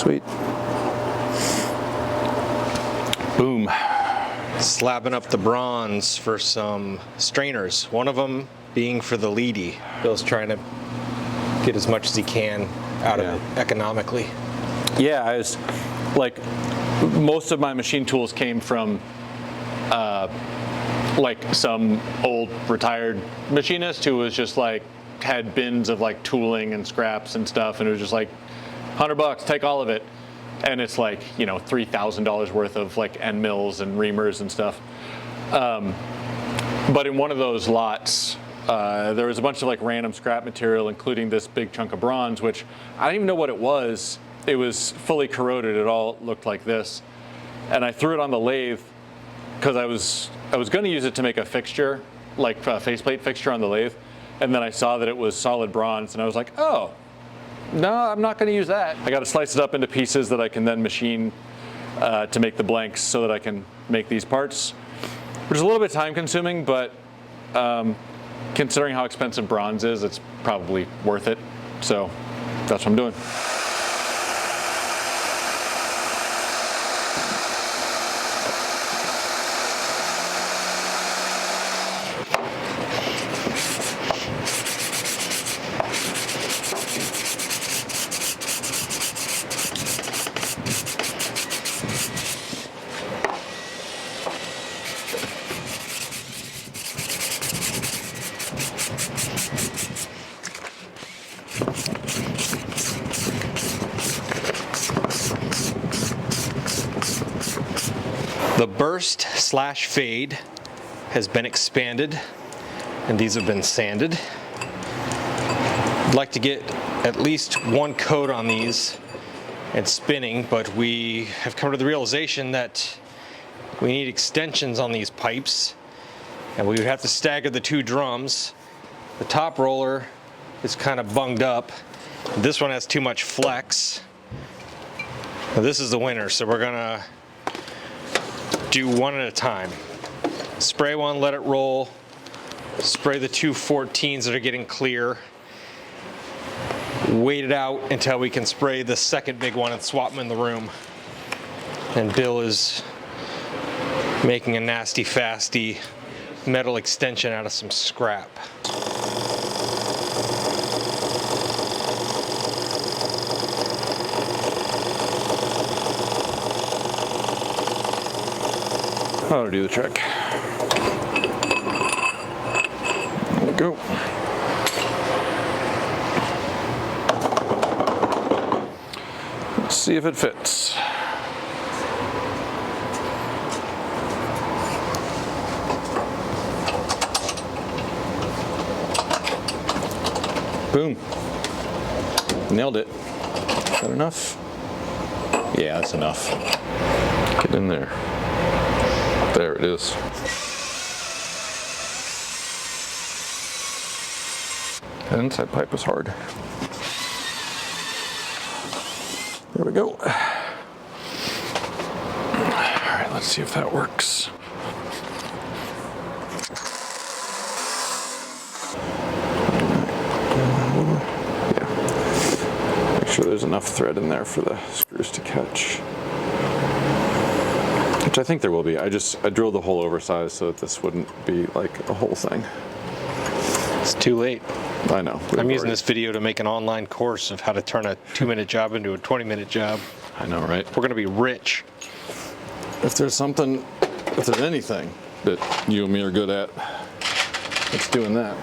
Sweet. Boom. Slabbing up the bronze for some strainers. One of them being for the leady. Bill's trying to get as much as he can out of it economically. Yeah, I was like, most of my machine tools came from like some old retired machinist who was just like, had bins of like tooling and scraps and stuff, and it was just like, $100, take all of it. And it's like, you know, $3,000 worth of like end mills and reamers and stuff. But in one of those lots, there was a bunch of like random scrap material, including this big chunk of bronze, which I didn't even know what it was. It was fully corroded. It all looked like this. And I threw it on the lathe because I was going to use it to make a fixture, like a faceplate fixture on the lathe. And then I saw that it was solid bronze, and I was like, oh, no, I'm not going to use that. I got to slice it up into pieces that I can then machine to make the blanks so that I can make these parts, which is a little bit time consuming, but considering how expensive bronze is, it's probably worth it. So that's what I'm doing. The burst/fade has been expanded, and these have been sanded. I'd like to get at least one coat on these and spinning, but we have come to the realization that we need extensions on these pipes, and we would have to stagger the two drums. The top roller is kind of bunged up. This one has too much flex. Now, this is the winner, so we're gonna do one at a time. Spray one, let it roll. Spray the two 14s that are getting clear. Wait it out until we can spray the second big one and swap them in the room. And Bill is making a nasty fasty metal extension out of some scrap. That'll do the trick. There we go. Let's see if it fits. Boom. Nailed it. Is that enough? Yeah, that's enough. Get in there. There it is. That inside pipe is hard. There we go. All right, let's see if that works. Yeah. Make sure there's enough thread in there for the screws to catch. Which I think there will be. I drilled the hole oversized so that this wouldn't be like a whole thing. It's too late. I know. I'm using this video to make an online course of how to turn a 2-minute job into a 20-minute job. I know, right? We're gonna be rich. If there's anything that you and me are good at, it's doing that.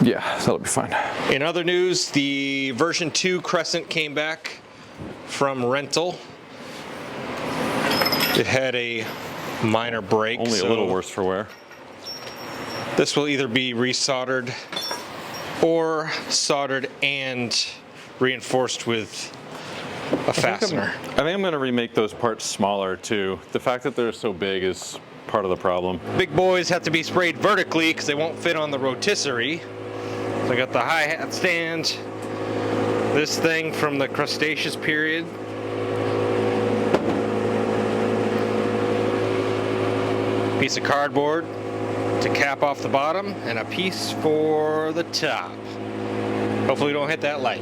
Yeah, that'll be fine. In other news, the version 2 Crescent came back from rental. It had a minor break. Only a little worse for wear. This will either be resoldered or soldered and reinforced with a fastener. I think I'm going to remake those parts smaller too. The fact that they're so big is part of the problem. Big boys have to be sprayed vertically because they won't fit on the rotisserie. So I got the hi-hat stand, this thing from the Cretaceous period. Piece of cardboard to cap off the bottom, and a piece for the top. Hopefully we don't hit that light.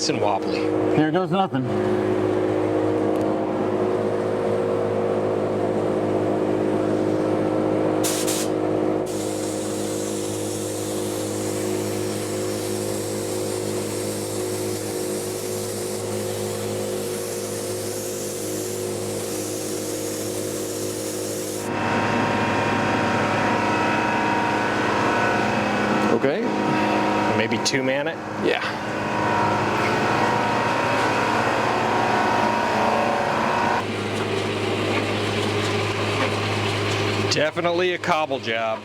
nice and wobbly. Here goes nothing. Okay. Maybe two-man it. Yeah. Definitely a cobble job.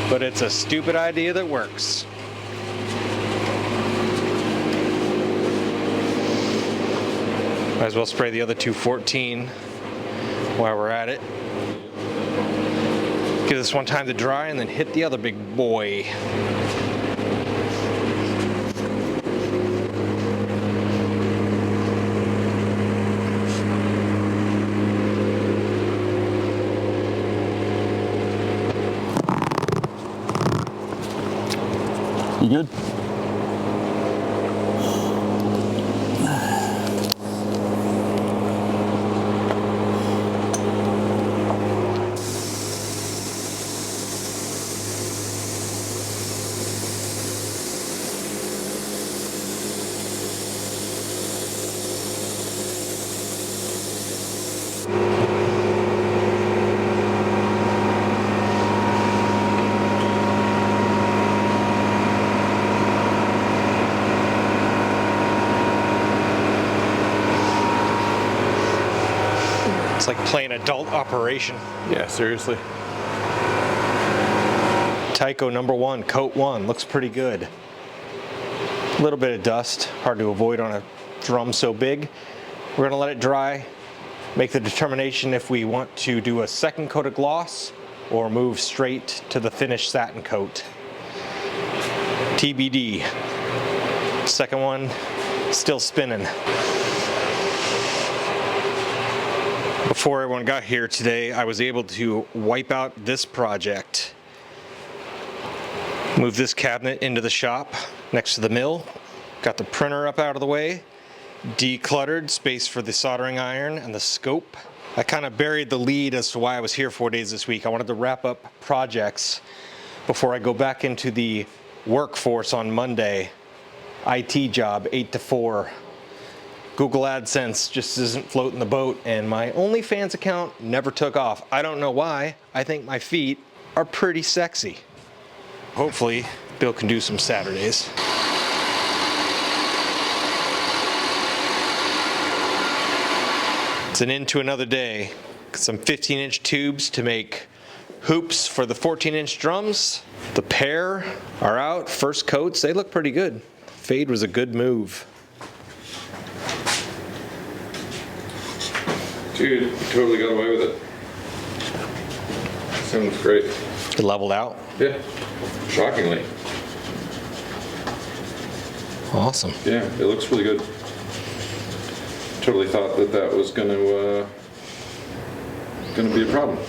But it's a stupid idea that works. Might as well spray the other 214 while we're at it. Give this one time to dry and then hit the other big boy. You good? It's like playing adult operation. Yeah, seriously. Taiko #1, coat 1, looks pretty good. A little bit of dust, hard to avoid on a drum so big. We're gonna let it dry, make the determination if we want to do a second coat of gloss or move straight to the finished satin coat. TBD. Second one, still spinning. Before everyone got here today, I was able to wipe out this project. Move this cabinet into the shop next to the mill. Got the printer up out of the way. Decluttered, space for the soldering iron and the scope. I kind of buried the lead as to why I was here 4 days this week. I wanted to wrap up projects before I go back into the workforce on Monday. IT job, 8 to 4. Google AdSense just isn't floating the boat, and my OnlyFans account never took off. I don't know why. I think my feet are pretty sexy. Hopefully, Bill can do some Saturdays. It's an into another day. Some 15-inch tubes to make hoops for the 14-inch drums. The pair are out, first coats. They look pretty good. Fade was a good move. Dude, you totally got away with it. Sounds great. It leveled out. Yeah, shockingly. Awesome. Yeah, it looks really good. Totally thought that that was gonna be a problem.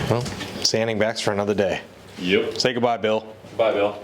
Well, sanding backs for another day. Yep. Say goodbye, Bill. Bye, Bill.